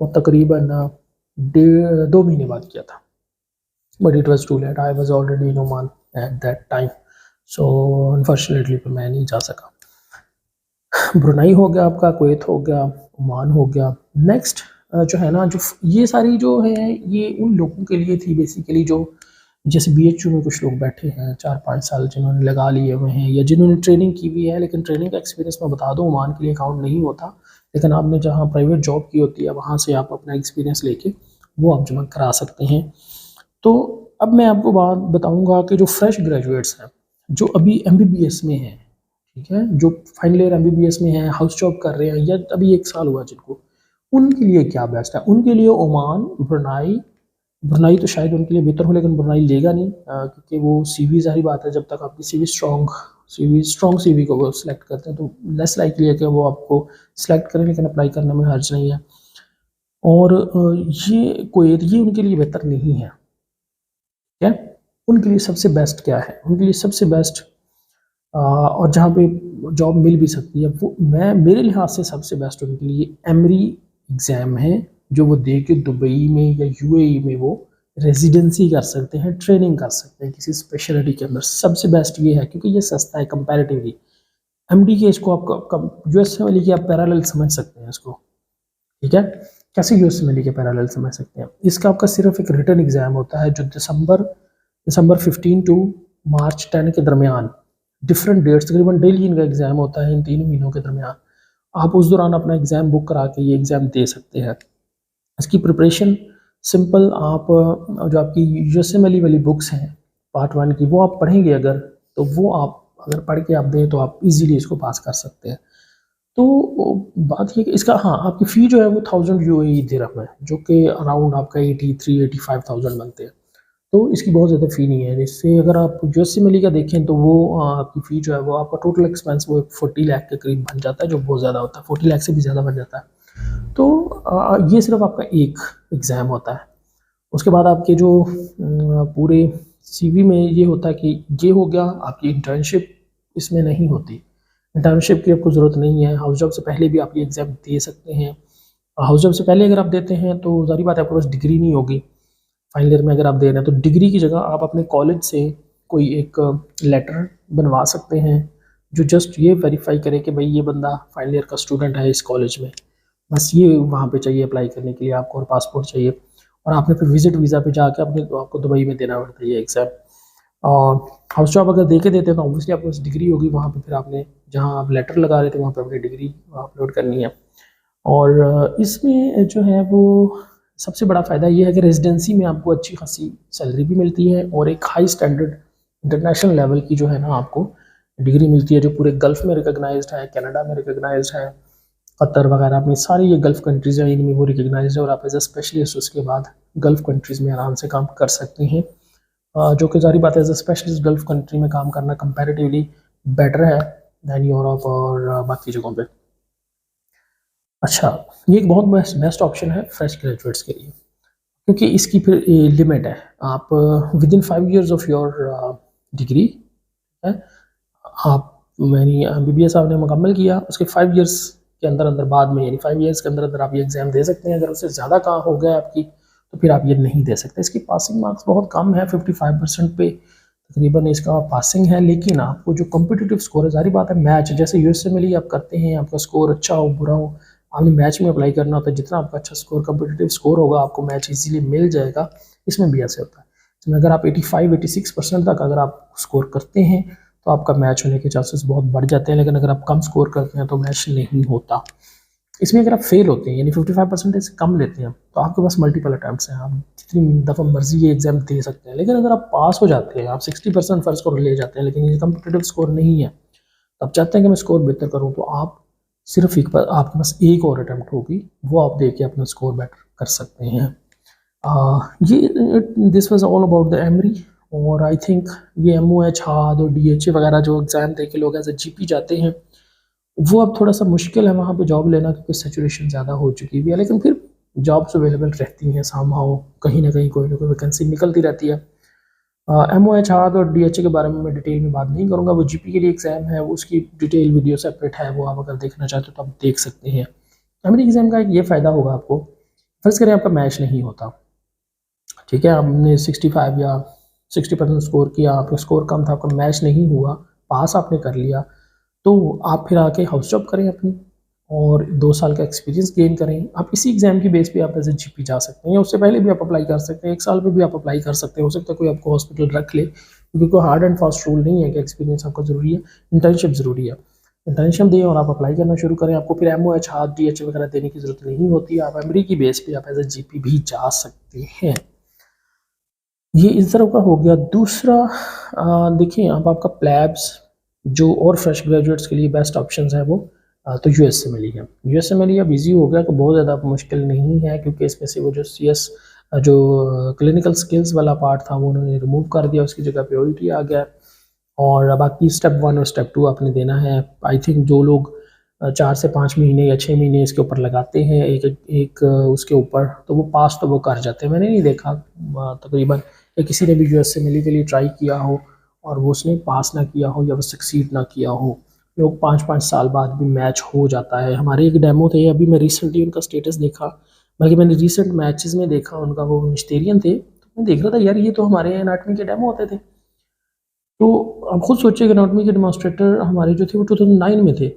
वो तकरीबन 2 महीने बाद किया था, but it was too late, I was already in Oman at that time, so unfortunately फिर मैं नहीं जा सका। ब्रुनाई हो गया आपका, कुवैत हो गया, ओमान हो गया। नेक्स्ट जो है ना, जो ये सारी जो है ये उन लोगों के लिए थी बेसिकली जो जैसे BHU में कुछ लोग बैठे हैं 4-5 साल जिन्होंने लगा लिए हुए हैं, या जिन्होंने ट्रेनिंग की हुई है, लेकिन ट्रेनिंग का एक्सपीरियंस मैं बता दूं ओमान के लिए काउंट नहीं होता, लेकिन आपने जहाँ प्राइवेट जॉब की होती है वहाँ से आप अपना एक्सपीरियंस लेके वो आप जमा करा सकते हैं। तो अब मैं आपको बात बताऊँगा कि जो फ्रेश ग्रेजुएट्स हैं जो अभी MBBS में हैं, ठीक है, जो फाइनल ईयर MBBS में हैं, हाउस जॉब कर रहे हैं, या अभी 1 साल हुआ जिनको, उनके लिए क्या बेस्ट है? उनके लिए ओमान, ब्रुनाई, ब्रुनाई तो शायद उनके लिए बेहतर हो, लेकिन ब्रुनाई लेगा नहीं, क्योंकि वो CV, ज़ाहिर बात है, जब तक आपकी स्ट्रॉन्ग CV को वो सिलेक्ट करते हैं तो लेस लाइकली है कि वो आपको सिलेक्ट करें, लेकिन अप्लाई करने में हर्ज नहीं है। और ये कुवैत, ये उनके लिए बेहतर नहीं है। क्या उनके लिए सबसे बेस्ट क्या है? उनके लिए सबसे बेस्ट और जहाँ पे जॉब मिल भी सकती है, वो मैं मेरे लिहाज से सबसे बेस्ट उनके लिए एमरी एग्ज़ाम है, जो वो दे के दुबई में या UAE में वो रेजिडेंसी कर सकते हैं, ट्रेनिंग कर सकते हैं किसी स्पेशलिटी के अंदर। सबसे बेस्ट ये है क्योंकि ये सस्ता है कंपैरेटिवली। MD के इसको आप US वाली की आप पैरेलल समझ सकते हैं इसको, ठीक है? कैसे US वाली के पैरेलल समझ सकते हैं? इसका आपका सिर्फ एक रिटन एग्ज़ाम होता है जो दिसंबर 15 टू मार्च 10 के दरमियान, डिफरेंट डेट्स, तकरीबन डेली इनका एग्ज़ाम होता है इन 3 महीनों के दरमियान। आप उस दौरान अपना एग्ज़ाम बुक करा के ये एग्ज़ाम दे सकते हैं। इसकी प्रिपरेशन सिंपल, आप जो आपकी USMLE वाली बुक्स हैं पार्ट 1 की, वो आप पढ़ेंगे अगर, तो वो आप अगर पढ़ के आप दें तो आप इजीली इसको पास कर सकते हैं। तो बात ये कि इसका, हाँ, आपकी फ़ी जो है वो 1000 UAE दिरहम है, जो कि अराउंड आपका 83-85,000 बनते हैं। तो इसकी बहुत ज़्यादा फ़ी नहीं है। इससे अगर आप USMLE का देखें तो वो आपकी फ़ी जो है वो आपका टोटल एक्सपेंस वो 40 लाख के करीब बन जाता है, जो बहुत ज़्यादा होता है, 40 लाख से भी ज़्यादा बन जाता है। तो ये सिर्फ आपका एक एग्ज़ाम होता है। उसके बाद आपके जो पूरे CV में ये होता है कि ये हो गया, आपकी इंटर्नशिप इसमें नहीं होती। इंटर्नशिप की आपको ज़रूरत नहीं है। हाउस जॉब से पहले भी आप ये एग्ज़ाम दे सकते हैं। हाउस जॉब से पहले अगर आप देते हैं तो ज़ाहिर बात है आपके पास डिग्री नहीं होगी। फाइनल ईयर में अगर आप दे रहे हैं तो डिग्री की जगह आप अपने कॉलेज से कोई एक लेटर बनवा सकते हैं जो जस्ट ये वेरीफाई करे कि भाई ये बंदा फाइनल ईयर का स्टूडेंट है इस कॉलेज में। बस ये वहाँ पे चाहिए अप्लाई करने के लिए आपको, और पासपोर्ट चाहिए, और आपने फिर विजिट वीज़ा पे जाके अपने आपको दुबई में देना पड़ता है ये एग्ज़ाम। और हाउस जॉब अगर दे के देते हैं तो ऑब्वियसली आपके पास डिग्री होगी, वहाँ पे फिर आपने जहाँ आप लेटर लगा रहे थे वहाँ पे अपनी डिग्री अपलोड करनी है। और इसमें जो है वो सबसे बड़ा फ़ायदा ये है कि रेजिडेंसी में आपको अच्छी खासी सैलरी भी मिलती है, और एक हाई स्टैंडर्ड इंटरनेशनल लेवल की जो है ना आपको डिग्री मिलती है, जो पूरे गल्फ़ में रिकॉग्नाइज्ड है, कनाडा में रिकॉग्नाइज्ड है, कतर वगैरह में, सारी ये गल्फ़ कंट्रीज़ हैं इनमें वो रिकॉग्नाइज्ड है, और आप एज अ स्पेशलिस्ट उसके बाद गल्फ़ कंट्रीज़ में आराम से काम कर सकते हैं। जो कि ज़ाहिर बात है as a specialist Gulf country में काम करना कंपैरेटिवली बेटर है दैन यूरोप और बाकी जगहों पे। अच्छा, ये एक बहुत बेस्ट ऑप्शन है फ्रेश ग्रेजुएट्स के लिए, क्योंकि इसकी फिर लिमिट है। आप within 5 years of your degree है, आप यानी MBBS आपने मुकम्मल किया, उसके 5 ईयर्स के अंदर अंदर बाद में, यानी 5 ईयर्स के अंदर अंदर आप ये एग्ज़ाम दे सकते हैं। अगर उससे ज़्यादा कहाँ हो गया आपकी तो फिर आप ये नहीं दे सकते। इसकी पासिंग मार्क्स बहुत कम है, 55% पे तकरीबन इसका पासिंग है, लेकिन आपको जो कॉम्पिटिटिव स्कोर है, ज़ाहिर बात है मैच जैसे USMLE आप करते हैं, आपका स्कोर अच्छा हो बुरा हो, आपने मैच में अप्लाई करना होता है, जितना आपका अच्छा स्कोर कॉम्पिटिटिव स्कोर होगा आपको मैच इजीली मिल जाएगा। इसमें भी ऐसे होता है, इसमें अगर आप 85-86% तक अगर आप स्कोर करते हैं तो आपका मैच होने के चांसेस बहुत बढ़ जाते हैं, लेकिन अगर आप कम स्कोर करते हैं तो मैच नहीं होता। इसमें अगर आप फेल होते हैं यानी 55% से कम लेते हैं तो आपके पास मल्टीपल अटैम्प्ट्स हैं, आप जितनी दफ़ा मर्जी ये एग्ज़ाम दे सकते हैं। लेकिन अगर आप पास हो जाते हैं, आप 60% फर्स्ट स्कोर ले जाते हैं, लेकिन ये कम्पिटिटिव स्कोर नहीं है, तो आप चाहते हैं कि मैं स्कोर बेहतर करूँ, तो आप सिर्फ एक बार आपके पास एक और अटैम्प्ट होगी, वो आप दे के अपना स्कोर बेटर कर सकते हैं। ये this was all about the emery. और आई थिंक ये MOH हाद और DHA वगैरह जो एग्ज़ाम दे के लोग एज ए GP जाते हैं, वो अब थोड़ा सा मुश्किल है वहाँ पे जॉब लेना, क्योंकि सैचुरेशन ज़्यादा हो चुकी हुई है, लेकिन फिर जॉब्स अवेलेबल रहती हैं समहाउ, कहीं ना कहीं कोई ना कोई वैकेंसी निकलती रहती है। MOH हाद और DHA के बारे में मैं डिटेल में बात नहीं करूँगा, वो GP के लिए एग्ज़ाम है, वो उसकी डिटेल वीडियो सेपरेट है, वो आप अगर देखना चाहते हो तो आप देख सकते हैं। एमरी एग्ज़ाम का एक ये फ़ायदा होगा आपको, फ़र्ज़ करें आपका मैच नहीं होता, ठीक है, आपने 65 या 60% स्कोर किया, आपका स्कोर कम था, आपका मैच नहीं हुआ, पास आपने कर लिया, तो आप फिर आके हाउस जॉब करें अपनी और 2 साल का एक्सपीरियंस गेन करें। आप इसी एग्ज़ाम की बेस पे आप एज़ ए जीपी जा सकते हैं या उससे पहले भी आप अप्लाई कर सकते हैं, 1 साल में भी आप अप्लाई कर सकते हैं। हो सकता है कोई आपको हॉस्पिटल रख ले, क्योंकि कोई हार्ड एंड फास्ट रूल नहीं है कि एक्सपीरियंस आपका ज़रूरी है, इंटर्नशिप ज़रूरी है। इंटर्नशिप दें और आप अप्लाई करना शुरू करें, आपको फिर एमओएच, हाथ डीएच वगैरह देने की ज़रूरत नहीं होती है, आप एमडी की बेस पे आप एज़ ए जीपी भी जा सकते हैं। ये इस तरह का हो गया। दूसरा देखिए, अब आपका प्लैब्स जो और फ्रेश ग्रेजुएट्स के लिए बेस्ट ऑप्शंस है वो तो यूएस से मिली है। यूएस से मिली अब ईज़ी हो गया कि बहुत ज़्यादा मुश्किल नहीं है, क्योंकि इसमें से वो जो सीएस जो क्लिनिकल स्किल्स वाला पार्ट था वो उन्होंने रिमूव कर दिया, उसकी जगह पे ओईटी आ गया और बाकी स्टेप 1 और स्टेप 2 आपने देना है। आई थिंक जो लोग 4 से 5 महीने या 6 महीने इसके ऊपर लगाते हैं एक उसके ऊपर, तो वो पास तो वो कर जाते हैं। मैंने नहीं देखा तकरीबन या किसी ने भी यूएस से मिली के लिए ट्राई किया हो और वो उसने पास ना किया हो या वो सक्सीड ना किया हो। लोग 5-5 साल बाद भी मैच हो जाता है। हमारे एक डेमो थे, अभी मैं रिसेंटली उनका स्टेटस देखा, बल्कि मैंने रिसेंट मैचेस में देखा उनका, वो वेजिटेरियन थे, तो मैं देख रहा था यार ये तो हमारे एनाटॉमी के डेमो होते थे। तो आप खुद सोचिए कि एनाटॉमी के डेमोन्स्ट्रेटर हमारे जो थे वो 2009 में थे।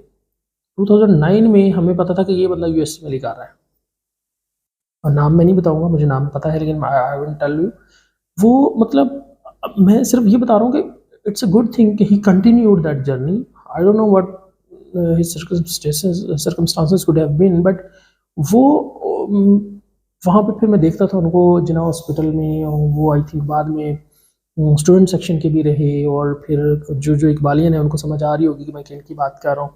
2009 में हमें पता था कि ये बंदा यूएस से मिली कर रहा है, और नाम मैं नहीं बताऊँगा, मुझे नाम पता है लेकिन आई विल टेल यू। वो मतलब मैं सिर्फ ये बता रहा हूँ कि इट्स अ गुड थिंग कि he continued that journey. I don't know what his circumstances could have been, but वो वहाँ पे फिर मैं देखता था उनको जिना हॉस्पिटल में, और वो आई थिंक बाद में स्टूडेंट सेक्शन के भी रहे, और फिर जो जो इकबालियन है उनको समझ आ रही होगी कि मैं किन की बात कर रहा हूँ,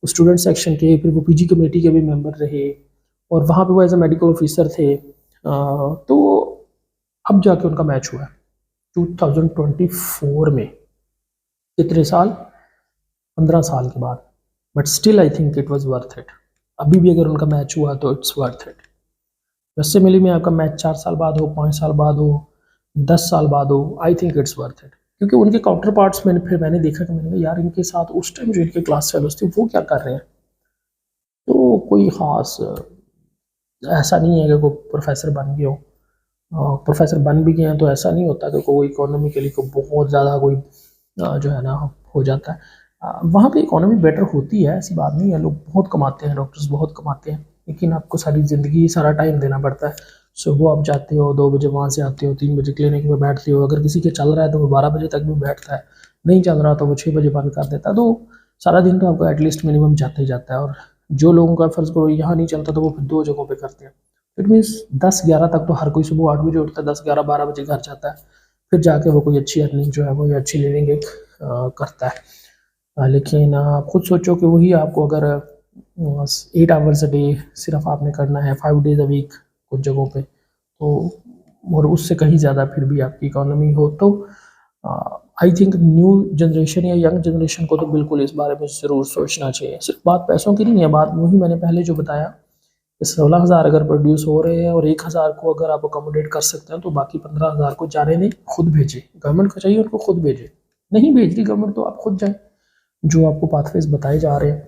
स्टूडेंट सेक्शन के, फिर वो पीजी कमेटी के भी मेंबर रहे और वहाँ पे वो एज ए मेडिकल ऑफिसर थे। तो अब जाके उनका मैच हुआ है 2024 में, कितने साल, 15 साल के बाद, but still I think it was worth it. अभी भी अगर उनका मैच हुआ तो इट्स वर्थ इट। वैसे मिली में आपका मैच 4 साल बाद हो, 5 साल बाद हो, 10 साल बाद हो, I think it's worth it, क्योंकि उनके काउंटर पार्ट्स मैंने फिर मैंने देखा कि मैंने कहा यार इनके साथ उस टाइम जो इनके क्लास फेलोज थे वो क्या कर रहे हैं। तो कोई ख़ास ऐसा नहीं है कि कोई प्रोफेसर बन गए हो, प्रोफेसर बन भी गए हैं तो ऐसा नहीं होता कि कोई इकोनॉमिकली को बहुत ज़्यादा कोई जो है ना हो जाता है। वहाँ पे इकोनॉमी बेटर होती है, ऐसी बात नहीं है, लोग बहुत कमाते हैं, डॉक्टर्स बहुत कमाते हैं, लेकिन आपको सारी ज़िंदगी सारा टाइम देना पड़ता है। सुबह आप जाते हो 2 बजे, वहाँ से आते हो 3 बजे क्लिनिक में बैठते हो, अगर किसी के चल रहा है तो वो 12 बजे तक भी बैठता है, नहीं चल रहा तो वो 6 बजे बंद कर देता है। तो सारा दिन तो आपको एटलीस्ट मिनिमम जाता ही जाता है, और जो लोगों का फ़र्ज़ करो यहाँ नहीं चलता तो वो फिर 2 जगहों पे करते हैं। इट मीन्स 10-11 तक तो हर कोई सुबह 8 बजे उठता है, 10-11-12 बजे घर जाता है, फिर जाके वो कोई अच्छी अर्निंग जो है वो या अच्छी लिविंग एक करता है। लेकिन आप खुद सोचो कि वही आपको अगर 8 आवर्स अ डे सिर्फ आपने करना है, 5 डेज़ अ वीक कुछ जगहों पे, तो और उससे कहीं ज़्यादा फिर भी आपकी इकोनॉमी हो, तो आई थिंक न्यू जनरेशन या यंग जनरेशन को तो बिल्कुल इस बारे में ज़रूर सोचना चाहिए। सिर्फ बात पैसों की नहीं है, बात वही मैंने पहले जो बताया कि 16,000 अगर प्रोड्यूस हो रहे हैं और 1,000 को अगर आप अकोमोडेट कर सकते हैं तो बाकी 15,000 को जाने नहीं, खुद भेजें। गवर्नमेंट को चाहिए उनको खुद भेजें, नहीं भेज रही गवर्नमेंट तो आप खुद जाएँ, जो आपको पाथवेज़ बताए जा रहे हैं।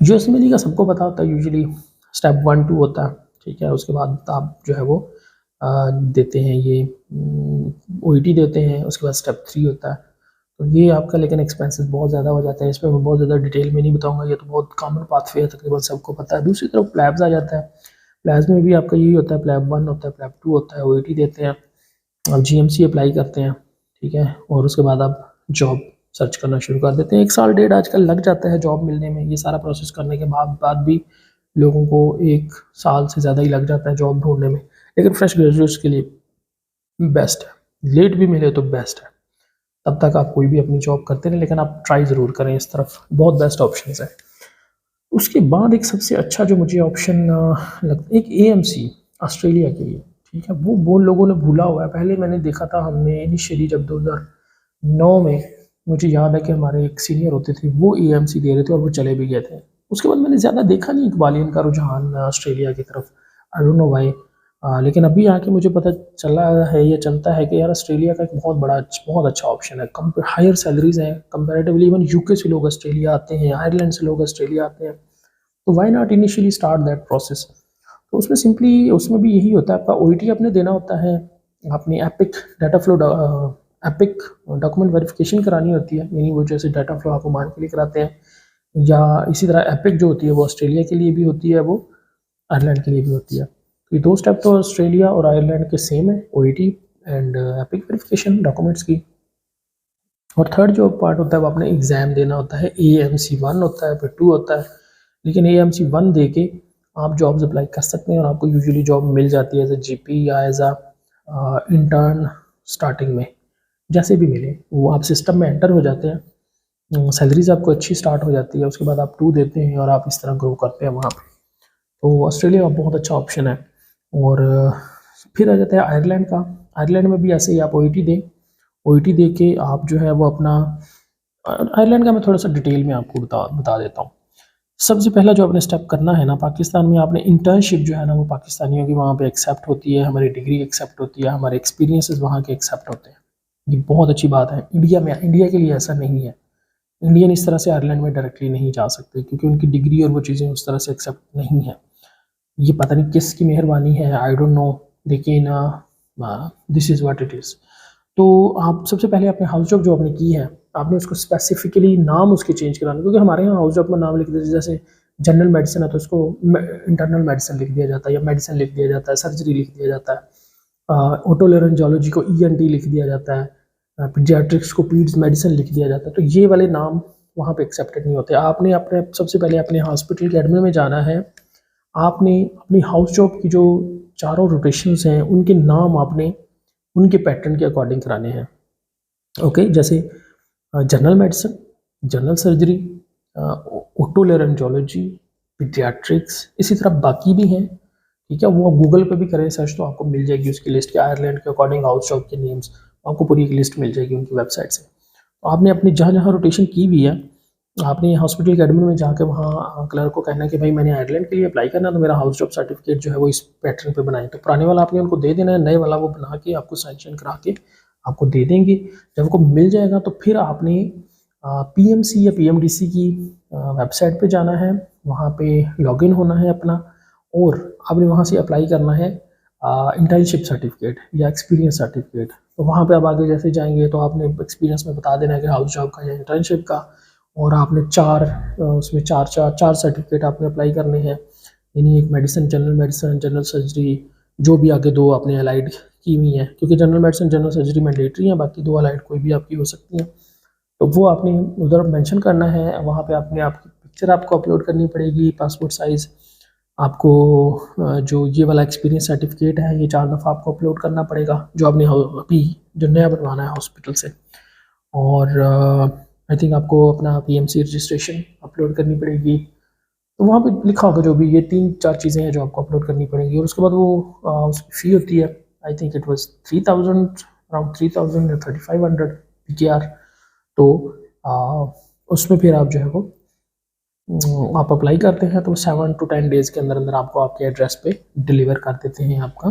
यूएसएमएलई का सबको पता होता है, यूजुअली स्टेप 1-2 होता है, ठीक है, उसके बाद आप जो है वो देते हैं ये ओईटी देते हैं, उसके बाद स्टेप 3 होता है। तो ये आपका लेकिन एक्सपेंसेस बहुत ज़्यादा हो जाता है, इसमें मैं बहुत ज़्यादा डिटेल में नहीं बताऊँगा, ये तो बहुत कॉमन पाथवे है, तकरीबन सबको पता है। दूसरी तरफ प्लैब्स आ जाता है, प्लैब्स में भी आपका यही होता है, प्लैब 1 होता है, प्लैब 2 होता है, ओईटी देते हैं, आप जीएमसी अप्लाई करते हैं, ठीक है, और उसके बाद आप जॉब सर्च करना शुरू कर देते हैं। 1 साल डेढ़ आजकल लग जाता है जॉब मिलने में, ये सारा प्रोसेस करने के बाद भी लोगों को 1 साल से ज़्यादा ही लग जाता है जॉब ढूँढने में, लेकिन फ्रेश ग्रेजुएट्स के लिए बेस्ट है, लेट भी मिले तो बेस्ट है। तब तक आप कोई भी अपनी जॉब करते रहें, लेकिन आप ट्राई ज़रूर करें इस तरफ, बहुत बेस्ट ऑप्शंस है। उसके बाद एक सबसे अच्छा जो मुझे ऑप्शन लगता है, एक एएमसी ऑस्ट्रेलिया के लिए, ठीक है, वो बहुत लोगों ने भूला हुआ है। पहले मैंने देखा था, हमने इनिशियली जब 2009 में, मुझे याद है कि हमारे एक सीनियर होते थे, वो एएमसी दे रहे थे और वो चले भी गए थे। उसके बाद मैंने ज़्यादा देखा नहीं इकबालियन का रुझान ऑस्ट्रेलिया की तरफ, आई डोंट नो व्हाई। लेकिन अभी आके मुझे पता चला है या चलता है कि यार ऑस्ट्रेलिया का एक बहुत अच्छा ऑप्शन है, कम हायर सैलरीज़ हैं कंपैरेटिवली, इवन यूके से लोग ऑस्ट्रेलिया आते हैं, आयरलैंड से लोग ऑस्ट्रेलिया आते हैं, तो why not initially start that process. तो उसमें सिंपली उसमें भी यही होता है, आपका OET आपने देना होता है, आपने epic data flow epic document verification करानी होती है, यानी वो जैसे डाटा फ्लो आप ओमान के लिए कराते हैं, या इसी तरह एपिक जो होती है वो ऑस्ट्रेलिया के लिए भी होती है, वो आयरलैंड के लिए भी होती है। तो ये 2 स्टेप तो ऑस्ट्रेलिया और आयरलैंड के सेम है, OET and epic verification documents की। और थर्ड जो पार्ट होता है वो आपने एग्ज़ाम देना होता है, AMC1 होता है, फिर 2 होता है। लेकिन AMC1 दे के आप जॉब्स अप्लाई कर सकते हैं और आपको यूजुअली जॉब मिल जाती है एज अ GP या एज अ इंटर्न स्टार्टिंग में, जैसे भी मिले वो आप सिस्टम में एंटर हो जाते हैं, सैलरीज आपको अच्छी स्टार्ट हो जाती है, उसके बाद आप 2 देते हैं और आप इस तरह ग्रो करते हैं वहाँ पे। तो ऑस्ट्रेलिया बहुत अच्छा ऑप्शन है। और फिर आ जाता है आयरलैंड का। आयरलैंड में भी ऐसे ही आप OET दें, OET दे के आप जो है वो अपना आयरलैंड का मैं थोड़ा सा डिटेल में आपको बता देता हूँ। सबसे पहला जो आपने स्टेप करना है ना, पाकिस्तान में आपने इंटर्नशिप जो है ना वो पाकिस्तानियों की वहाँ पे एक्सेप्ट होती है, हमारी डिग्री एक्सेप्ट होती है, हमारे एक्सपीरियंसेस वहाँ के एक्सेप्ट होते हैं। ये बहुत अच्छी बात है। इंडिया के लिए ऐसा नहीं है। इंडियन इस तरह से आयरलैंड में डायरेक्टली नहीं जा सकते क्योंकि उनकी डिग्री और वो चीज़ें उस तरह से एक्सेप्ट नहीं है। ये पता नहीं किसकी मेहरबानी है, आई डोंट नो, लेकिन this is what it is. तो आप सबसे पहले अपने हाउस जॉब जो आपने की है, आपने उसको स्पेसिफिकली नाम उसके चेंज कराना, क्योंकि हमारे यहाँ हाउस जॉब में नाम लिख देते हैं, जैसे जनरल मेडिसिन है तो उसको इंटरनल मेडिसिन लिख दिया जाता है, या मेडिसिन लिख दिया जाता है, सर्जरी लिख दिया जाता है, ओटोलेरेंजोलॉजी को ENT लिख दिया जाता है, पीडियाट्रिक्स को पीड्स मेडिसिन लिख दिया जाता है। तो ये वाले नाम वहाँ पे एक्सेप्टेड नहीं होते। आपने अपने सबसे पहले अपने हॉस्पिटल के एडमिन में जाना है, आपने अपनी हाउस जॉब की जो चारों रोटेशंस हैं उनके नाम आपने उनके पैटर्न के अकॉर्डिंग कराने हैं। ओके, जैसे general medicine, general surgery, otolaryngology, paediatrics, इसी तरह बाकी भी हैं। ठीक है, वो आप गूगल पे भी करें सर्च तो आपको मिल जाएगी उसकी लिस्ट, के आयरलैंड के अकॉर्डिंग हाउस जॉब के नेम्स आपको पूरी एक लिस्ट मिल जाएगी उनकी वेबसाइट से। तो आपने अपनी जहाँ जहाँ रोटेशन की हुई है, आपने हॉस्पिटल के एडमिन में जाकर वहाँ क्लर्क को कहना है कि भाई मैंने आयरलैंड के लिए अप्लाई करना, तो मेरा हाउस जॉब सर्टिफिकेट जो है वो इस पैटर्न पे बनाए। तो पुराने वाला आपने उनको दे देना है, नए वाला वो बना के आपको सैंक्शन करा के आपको दे देंगे। जब आपको मिल जाएगा तो फिर आपने PMC या PMDC की वेबसाइट पे जाना है, वहाँ पे लॉगिन होना है अपना, और आपने वहाँ से अप्लाई करना है इंटर्नशिप सर्टिफिकेट या एक्सपीरियंस सर्टिफिकेट। तो वहाँ पे आप आगे जैसे जाएंगे तो आपने एक्सपीरियंस में बता देना है कि हाउस जॉब का या इंटर्नशिप का, और आपने उसमें चार सर्टिफिकेट आपने अप्लाई करने हैं, यानी एक मेडिसिन, जनरल सर्जरी, जो भी आगे 2 आपने अलाइड की हुई हैं, क्योंकि general medicine general surgery mandatory हैं, बाकी 2 अलाइड कोई भी आपकी हो सकती हैं। तो वो आपने उधर मेंशन करना है। वहाँ पे आपने आपकी पिक्चर आपको अपलोड करनी पड़ेगी, पासपोर्ट साइज़। आपको जो ये वाला एक्सपीरियंस सर्टिफिकेट है ये 4 दफ़ा आपको अपलोड करना पड़ेगा, जो आपने अभी जो नया बनवाना है हॉस्पिटल से। और आई थिंक आपको अपना PMC रजिस्ट्रेशन अपलोड करनी पड़ेगी। तो वहाँ पे लिखा होगा जो भी, ये 3-4 चीज़ें हैं जो आपको अपलोड करनी पड़ेंगी। और उसके बाद वो उसकी फ़ी होती है, I think it was 3000, around 3000 या 3500 PKR। तो उसमें फिर आप जो है वो आप अप्लाई करते हैं तो 7 to 10 डेज़ के अंदर अंदर आपको आपके एड्रेस पे डिलीवर कर देते हैं आपका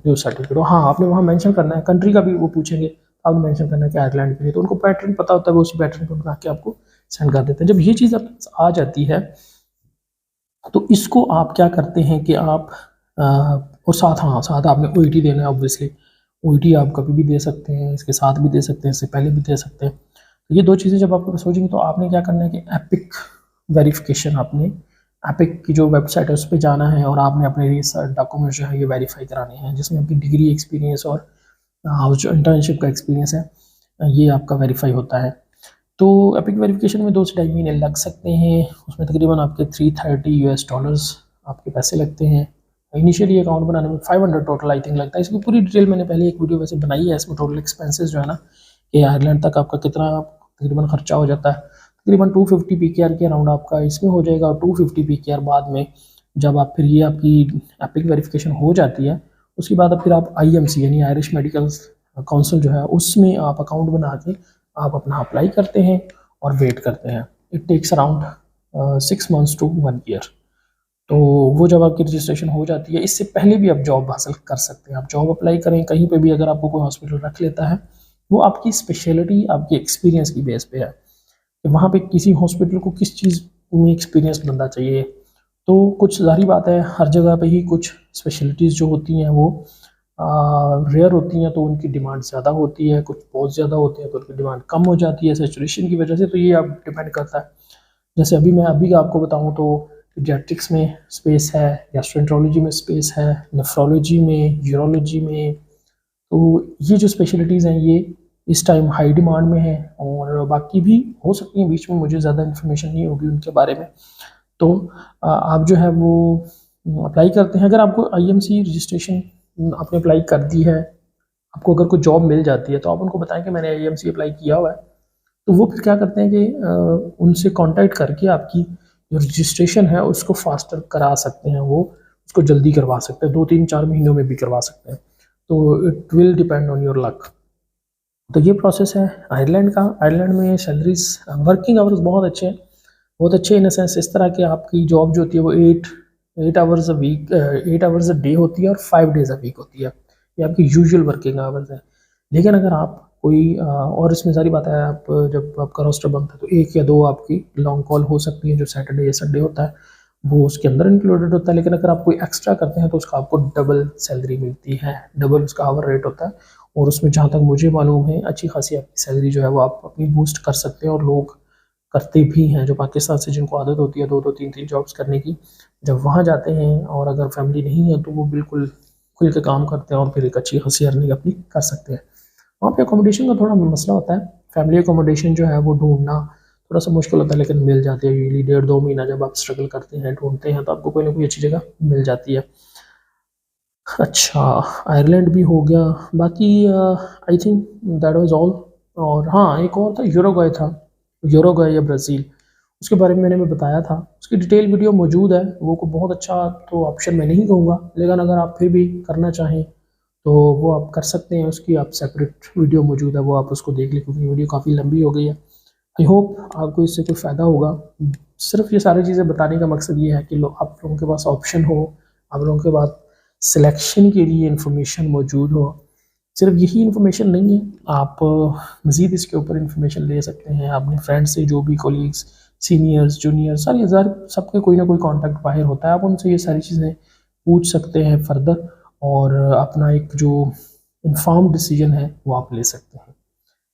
जो सर्टिफिकेट हो। हाँ, आपने वहाँ मेंशन करना है, कंट्री का भी वो पूछेंगे, आपने मेंशन करना है कि आयरलैंड के लिए, तो उनको पैटर्न पता होता है, वो उसी पैटर्न पे बना के आपको सेंड कर देते हैं। जब ये चीज़ आ जाती है तो इसको आप क्या करते हैं कि आप और साथ आपने OET देना है ऑब्वियसली। OET आप कभी भी दे सकते हैं, इसके साथ भी दे सकते हैं, इससे पहले भी दे सकते हैं। तो ये 2 चीज़ें जब आपके पास हो जाएंगी तो आपने क्या करना है कि एपिक वेरिफिकेशन, आपने एपिक की जो वेबसाइट है उस पर जाना है और आपने अपने ये डॉक्यूमेंट जो है ये वेरीफाई कराने हैं, जिसमें आपकी डिग्री, एक्सपीरियंस और हाउस जो इंटर्नशिप का एक्सपीरियंस है ये आपका वेरीफाई होता है। तो एपिक वेरिफिकेशन में 2 से ढाई महीने लग सकते हैं, उसमें तकरीबन आपके $330 आपके पैसे लगते हैं। इनिशियली अकाउंट बनाने में 500 टोटल आई थिंक लगता है। इसकी पूरी डिटेल मैंने पहले एक वीडियो वैसे बनाई है, इसमें टोटल एक्सपेंसेस जो है ना कि आयरलैंड तक आपका कितना तकरीबन खर्चा हो जाता है, तकरीबन 250 PKR के अराउंड आपका इसमें हो जाएगा। और 250 PKR बाद में जब आप फिर ये आपकी एपिक वेरिफिकेशन हो जाती है, उसके बाद फिर आप IMC यानी आयरिश मेडिकल काउंसिल जो है उसमें आप अकाउंट बना के आप अपना अप्लाई करते हैं और वेट करते हैं। It takes around 6 months to 1 year। तो वो जब आपकी रजिस्ट्रेशन हो जाती है, इससे पहले भी आप जॉब हासिल कर सकते हैं। आप जॉब अप्लाई करें कहीं पे भी, अगर आपको कोई हॉस्पिटल रख लेता है, वो आपकी स्पेशलिटी, आपकी एक्सपीरियंस की बेस पे है कि वहाँ पे किसी हॉस्पिटल को किस चीज़ में एक्सपीरियंस बंदा चाहिए, तो कुछ ज़ाहिर बात है हर जगह पे ही कुछ स्पेशलिटीज़ जो होती हैं वो रेयर होती हैं, तो उनकी डिमांड ज़्यादा होती है, कुछ बहुत ज़्यादा होते हैं तो उनकी डिमांड कम हो जाती है सैचुरेशन की वजह से। तो ये अब डिपेंड करता है। जैसे अभी का आपको बताऊँ तो पीडियाट्रिक्स में स्पेस है, गैस्ट्रोएंटरोलॉजी में स्पेस है, नेफ्रोलॉजी में, यूरोलॉजी में। तो ये जो स्पेशलिटीज़ हैं ये इस टाइम हाई डिमांड में है, और बाकी भी हो सकती हैं बीच में, मुझे ज़्यादा इन्फॉर्मेशन नहीं होगी उनके बारे में। तो आप जो है वो अप्लाई करते हैं। अगर आपको आईएमसी रजिस्ट्रेशन आपने अप्लाई कर दी है, आपको अगर कोई जॉब मिल जाती है तो आप उनको बताएं कि मैंने आईएमसी अप्लाई किया हुआ है। तो वो फिर क्या करते हैं कि उनसे कांटेक्ट करके आपकी जो रजिस्ट्रेशन है उसको फास्टर करा सकते हैं, वो उसको जल्दी करवा सकते हैं, 2 3 4 महीनों में भी करवा सकते हैं। तो it will depend on your luck. तो ये प्रोसेस है आयरलैंड का। आयरलैंड में सैलरीज, वर्किंग आवर्स बहुत अच्छे हैं, बहुत अच्छे इन सेंस इस तरह की आपकी जॉब जो होती है वो 8 hours a week, 8 hours a day होती है और 5 डेज अ वीक होती है। ये आपकी यूजुअल वर्किंग आवर्स है। लेकिन अगर आप कोई और इसमें सारी बात है, आप जब आपका रोस्टर बनता है तो 1 या 2 आपकी लॉन्ग कॉल हो सकती है, जो सैटरडे या संडे होता है वो उसके अंदर इंक्लूडेड होता है। लेकिन अगर आप कोई एक्स्ट्रा करते हैं तो उसका आपको डबल सैलरी मिलती है, डबल उसका आवर रेट होता है। और उसमें जहाँ तक मुझे मालूम है अच्छी खासी आपकी सैलरी जो है वो आप अपनी बूस्ट कर सकते हैं, और लोग करते भी हैं जो पाकिस्तान से जिनको आदत होती है 2 2 3 3 जॉब्स करने की। जब वहाँ जाते हैं और अगर फैमिली नहीं है तो वो बिल्कुल खुल के काम करते हैं और फिर एक अच्छी खासी अर्निंग अपनी कर सकते हैं। वहाँ पे अकोमोडेशन का थोड़ा मसला होता है, फैमिली अकोमोडेशन जो है वो ढूंढना थोड़ा सा मुश्किल होता है, लेकिन मिल जाती है यूजली 1.5 2 महीना जब आप स्ट्रगल करते हैं ढूंढते हैं तो आपको कोई ना कोई अच्छी जगह मिल जाती है। अच्छा, आयरलैंड भी हो गया, बाकी I think that was all. और हाँ, एक और था, यूरुग्वे था, यूरुग्वे या ब्राज़ील, उसके बारे में मैंने बताया था। उसकी डिटेल वीडियो मौजूद है, वो को बहुत अच्छा तो ऑप्शन मैं नहीं कहूँगा, लेकिन अगर आप फिर भी करना चाहें तो वो आप कर सकते हैं। उसकी आप सेपरेट वीडियो मौजूद है, वो आप उसको देख लें क्योंकि वीडियो काफ़ी लंबी हो गई है। आई होप आपको इससे कोई फ़ायदा होगा। सिर्फ ये सारी चीज़ें बताने का मकसद ये है कि आप लोगों के पास ऑप्शन हो, आप लोगों के पास सिलेक्शन के लिए इंफॉर्मेशन मौजूद हो। सिर्फ यही इंफॉर्मेशन नहीं है, आप मज़ीद इसके ऊपर इंफॉर्मेशन ले सकते हैं अपने फ्रेंड्स से, जो भी कोलीग्स, सीनियर्स, जूनियर, सारी हज़ार सबके कोई ना कोई कॉन्टैक्ट बाहर होता है। आप उनसे ये सारी चीज़ें पूछ सकते हैं फर्दर, और अपना एक जो इन्फॉर्म्ड डिसीजन है वो आप ले सकते हैं।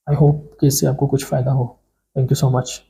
आई होप कि इससे आपको कुछ फ़ायदा हो। Thank you so much.